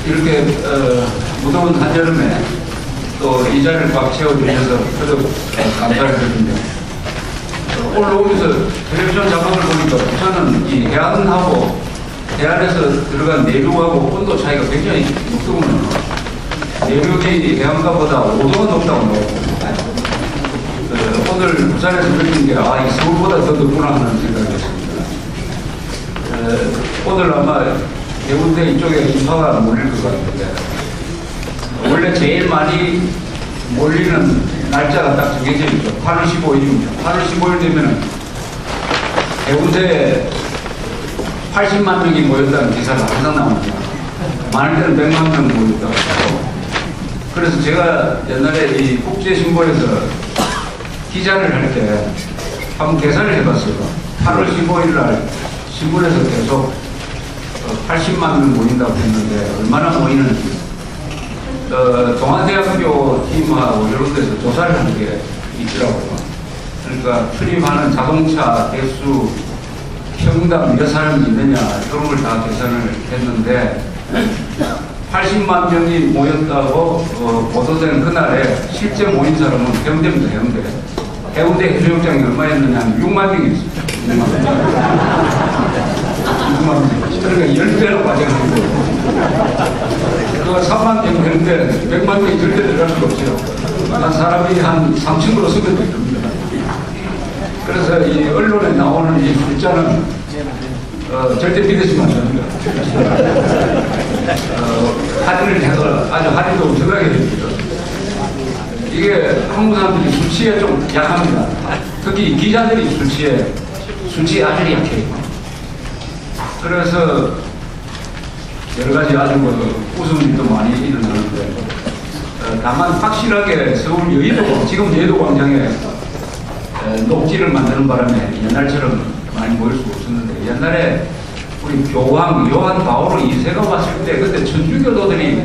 이렇게 무더운 한여름에 또 이 자리를 꽉 채워주셔서 저도 감사를 드립니다. 오늘 오면서 텔레비전 자막을 보니까 저는 이 해안하고 해안에서 들어간 내륙하고 온도 차이가 굉장히 높더군요. 내륙이 해안가보다 5도가 높다고 나오고 오늘 부산에서 그리는 게 이 서울보다 더 높구나 하는 생각이 했습니다. 오늘 아마 해운대 이쪽에 인파가 몰릴 것 같은데 원래 제일 많이 몰리는 날짜가 딱 정해져 있죠. 8월 15일입니다. 8월 15일 되면은 해운대에 80만 명이 모였다는 기사가 항상 나옵니다. 많을 때는 100만 명 모였다고 하고. 그래서 제가 옛날에 이 국제신보에서 기자를 할 때 한번 계산을 해봤어요. 8월 15일 날 신문에서 계속 80만 명 모인다고 했는데 얼마나 모이는지 동아대학교 팀하고 이런 데서 조사를 하는 게 있더라고요. 그러니까 출입하는 자동차 대수, 평당 몇 사람이 있느냐 이런 걸 다 계산을 했는데 80만 명이 모였다고 보도된 그날에 실제 모인 사람은 해운대입니다. 해운대 해수욕장이 얼마였느냐 하면 6만 명이 있습니다. 6만 명. 그러니까 10배로 과장한 거예요. 그거 3만 명 되는데 100만 명이 절대 들어갈 수가 없어요. 한 사람이 한 3층으로 쓰면 됩니다. 그래서 이 언론에 나오는 이 숫자는 절대 믿으시면 안 됩니다. 할인을 해서 아주 할인도 엄청나게 됩니다. 이게 한국 사람들이 수치에 좀 약합니다. 특히 기자들이 수치에 아주 약해요. 그래서 여러 가지 아주 웃음 일도 많이 일어나는데 다만 확실하게 서울 여의도, 지금 여의도 광장에 녹지를 만드는 바람에 옛날처럼 많이 모일 수 없었는데 옛날에 우리 교황 요한 바오로 2세가 왔을 때 그때 천주교도들이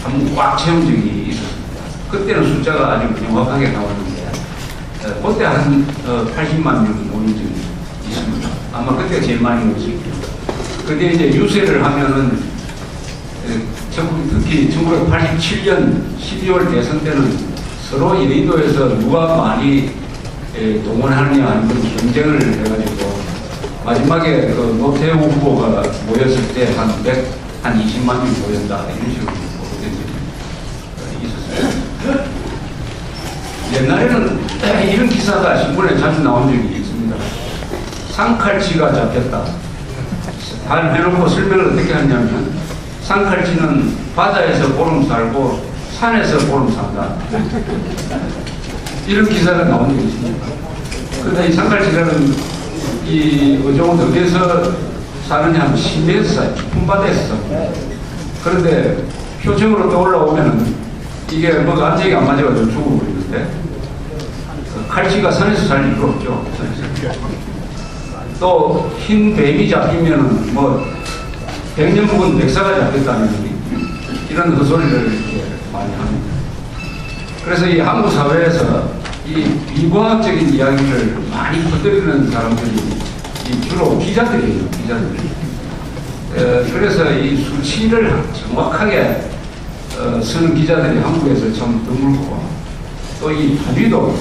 한번 꽉 채운 적이 있었습니다. 그때는 숫자가 아주 명확하게 나왔는데 그때 한 80만 명이 모인 적이 있습니다. 아마 그때가 제일 많이 모였을 거예요. 그때 이제 유세를 하면은 특히 1987년 12월 대선 때는 서로 여의도에서 누가 많이 동원하느냐 하는 경쟁을 해가지고 마지막에 그 노태우 후보가 모였을 때 한 20만 명 모였다 이런 식으로 보도된 적이 있었어요. 옛날에는 이런 기사가 신문에 자주 나온 적이 있습니다. 쌍칼치가 잡혔다. 다 해놓고 설명을 어떻게 하냐면 쌍칼치는 바다에서 보름 살고 산에서 보름 산다. 이런 기사가 나온 적이 있습니다. 그런데 이 쌍칼치라는 이 어종은 어디에서 사느냐 하면 심해에서 살아요. 깊은 바다에서 삽니다. 그런데 표정으로 떠올라오면은 이게 뭐가 안정이 안 맞아가지고 죽어버리는데 칼치가 산에서 살 이유가 없죠. 또 흰 뱀이 잡히면은 뭐 100년 묵은 백사가 잡혔다는 이런 헛소리를 이렇게 많이 합니다. 그래서 이 한국 사회에서 이 비과학적인 이야기를 많이 퍼뜨리는 사람들이 주로 기자들이에요. 그래서 이 수치를 정확하게 쓰는 기자들이 한국에서 참 드물고 또 이 단위도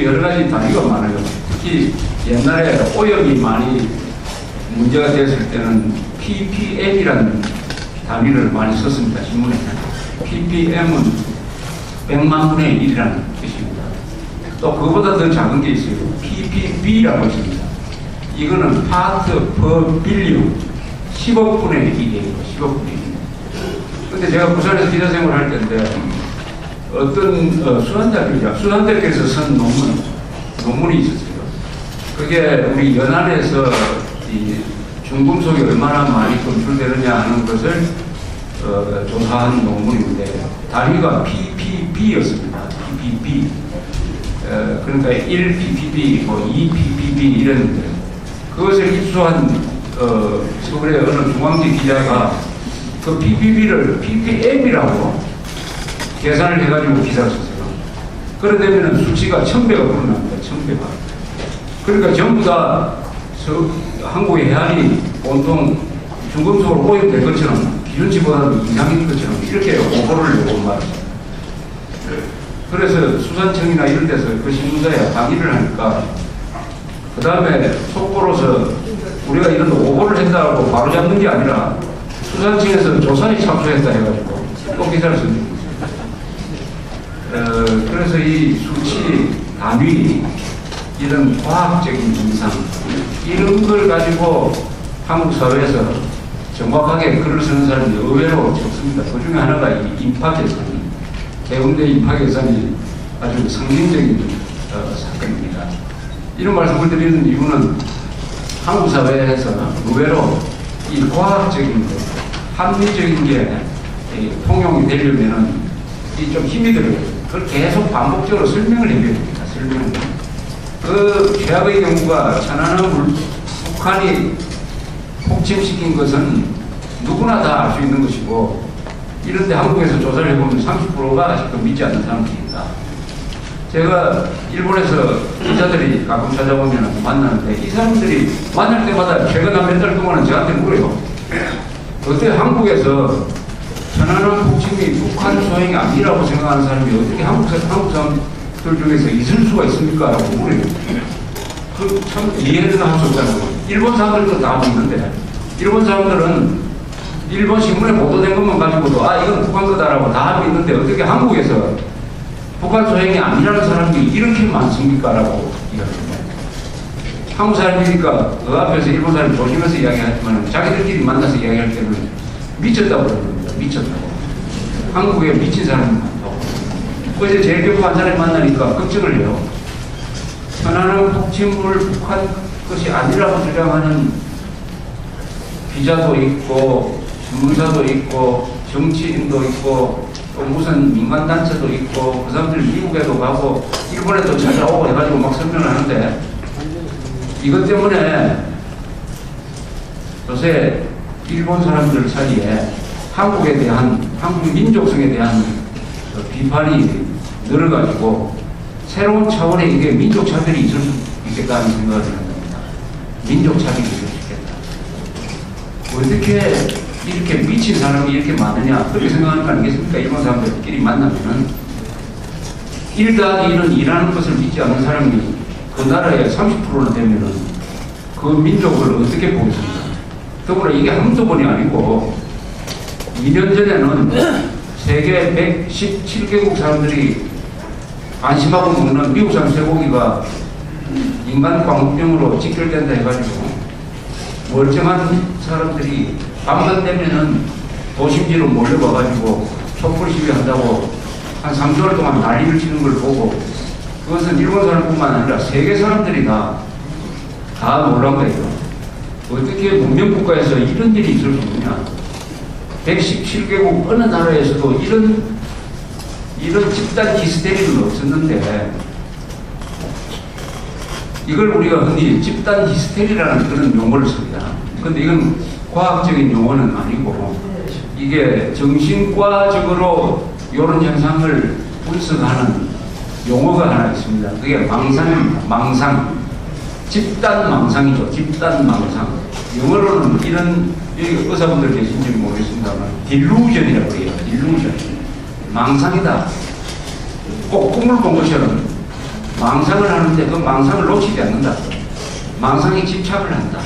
여러 가지 단위가 많아요. 특히 옛날에 오염이 많이 문제가 됐을 때는 ppm이라는 단위를 많이 썼습니다. 신문에. ppm은 100만 분의 1이라는 뜻입니다. 또 그거보다 더 작은 게 있어요. ppb라고 있습니다. 이거는 part per billion 10억 분의 1이에요. 10억 분의 1. 근데 제가 부산에서 기자 생활을 할 때인데 어떤 수산대학교에서 쓴 논문이 있었어요. 그게 우리 연안에서 이 중금속이 얼마나 많이 검출되느냐 하는 것을 조사한 논문인데 단위가 ppb였습니다. ppb. 그러니까 1ppb, 뭐 2ppb 이랬는데 그것을 입수한 서울의 어느 중앙지 기자가 그 ppb를 ppm이라고 계산을 해가지고 기사를 썼어요. 그러려면 수치가 1000배가 불어납니다. 1000배가. 그러니까 전부 다 한국의 해안이 온통 중금속으로 오염될 것처럼 기준치보다도 이상인 것처럼 이렇게 오보를 내고 말이죠. 그래서 수산청이나 이런 데서 그 신문사에 항의를 하니까 그 다음에 속보로서 우리가 이런 오보를 했다고 바로 잡는 게 아니라 수산청에서 조사에 착수했다 해가지고 또 기사를 쓴 그래서 이 수치, 단위, 이런 과학적인 인상 이런 걸 가지고 한국 사회에서 정확하게 글을 쓰는 사람이 의외로 적습니다. 그 중에 하나가 이 인파계산, 해운대 인파계산이 아주 상징적인 사건입니다. 이런 말씀을 드리는 이유는 한국 사회에서 의외로 이 과학적인 것, 합리적인 게 통용이 되려면은 이 좀 힘이 들어요. 그걸 계속 반복적으로 설명을 해야 됩니다. 설명을. 그 최악의 경우가 천안함을 북한이 폭침시킨 것은 누구나 다 알 수 있는 것이고, 이런데 한국에서 조사를 해보면 30%가 아직도 믿지 않는 사람들입니다. 제가 일본에서 기자들이 가끔 찾아보면 만나는데 이 사람들이 만날 때마다 최근 한 몇 달 동안은 저한테 물어요. 어떻게 한국에서 천안함 폭침이 북한 소행이 아니라고 생각하는 사람이 어떻게 한국 사람들 중에서 있을 수가 있습니까? 라고 물어요. 그 참 이해는 할 수 없잖아요. 일본 사람들도 다 믿는데, 일본 사람들은 일본 신문에 보도된 것만 가지고도 이건 북한 거다라고 다 믿는데 어떻게 한국에서 북한 소행이 아니라는 사람들이 이렇게 많습니까? 라고 이야기합니다. 한국 사람이니까 그 앞에서 일본 사람이 조심해서 이야기하지만 자기들끼리 만나서 이야기할 때는 미쳤다고 그럽니다. 미쳤다고. 한국에 미친 사람이 많다고. 어제 제일 교포 한 사람이 만나니까 걱정을 해요. 천안함 폭침을 북한 것이 아니라고 주장하는 기자도 있고 신문사도 있고 정치인도 있고 또 무슨 민간단체도 있고 그 사람들 미국에도 가고 일본에도 찾아오고 해가지고 막 설명을 하는데 이것 때문에 요새 일본 사람들 사이에 한국에 대한 한국 민족성에 대한 비판이 늘어가지고 새로운 차원의 이게 민족 차별이 있을 수 있겠다는 생각을 합니다. 민족 차별이 있을 수 있겠다. 어떻게 이렇게 미친 사람이 이렇게 많으냐 그렇게 생각하는 거 아니겠습니까? 일본 사람들끼리 만나면은 1+1은 일하는 것을 믿지 않는 사람이 그 나라의 30%나 되면은 그 민족을 어떻게 보겠습니까? 더불어 이게 한두 번이 아니고 2년 전에는 세계 117개국 사람들이 안심하고 먹는 미국 산 쇠고기가 인간 광우병으로 직결된다 해가지고 멀쩡한 사람들이 밤만 되면은 도심지로 몰려와가지고 촛불 시위한다고 한 3개월 동안 난리를 치는 걸 보고 그것은 일본 사람뿐만 아니라 세계 사람들이 다 놀란 거예요. 어떻게 문명국가에서 이런 일이 있을 수 있느냐. 117개국 어느 나라에서도 이런 집단 히스테리는 없었는데 이걸 우리가 흔히 집단 히스테리라는 그런 용어를 씁니다. 근데 이건 과학적인 용어는 아니고 이게 정신과적으로 이런 현상을 분석하는 용어가 하나 있습니다. 그게 망상입니다. 망상. 집단 망상이죠. 집단 망상. 영어로는 이런 여기 의사분들 계신지 모르겠습니다만 딜루전이라고 해요. 딜루전. 망상이다. 꼭 꿈을 본 것처럼 망상을 하는데 그 망상을 놓치지 않는다. 망상에 집착을 한다.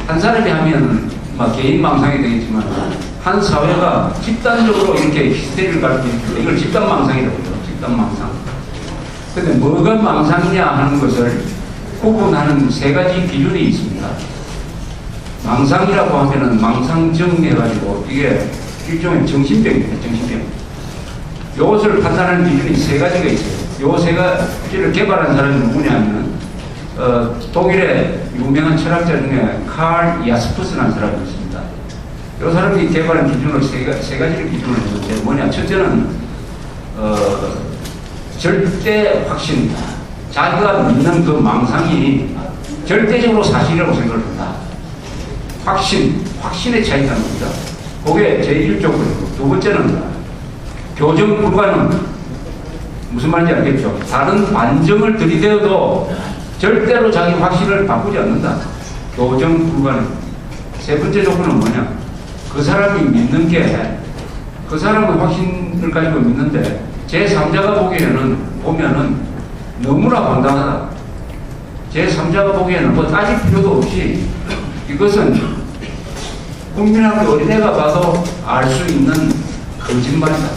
한 사람이 하면 개인 망상이 되겠지만 한 사회가 집단적으로 이렇게 히스테리를 가르치니까 이걸 집단 망상이라고 해요. 집단 망상. 근데 뭐가 망상이냐 하는 것을 구분하는 세 가지 기준이 있습니다. 망상이라고 하면은 망상증 해가지고 이게 일종의 정신병입니다. 정신병. 이것을 판단하는 기준이 세 가지가 있어요. 요 세 가지를 개발한 사람이 누구냐면 독일의 유명한 철학자 중에 칼 야스퍼스라는 사람이 있습니다. 이 사람이 개발한 기준을 세 가지를 기준으로 했는데 뭐냐. 첫째는 절대 확신이다. 자기가 믿는 그 망상이 절대적으로 사실이라고 생각을 한다. 확신의 차이가 납니다. 그게 제1조건이고 두 번째는 교정 불가능. 무슨 말인지 알겠죠? 다른 반정을 들이대어도 절대로 자기 확신을 바꾸지 않는다. 교정 불가능. 세 번째 조건은 뭐냐? 그 사람이 믿는 게 그 사람의 확신을 가지고 믿는데 제3자가 보면은 너무나 황당하다. 제3자가 보기에는 뭐 따질 필요도 없이 이것은 국민학교 어린애가 봐도 알 수 있는 거짓말이다.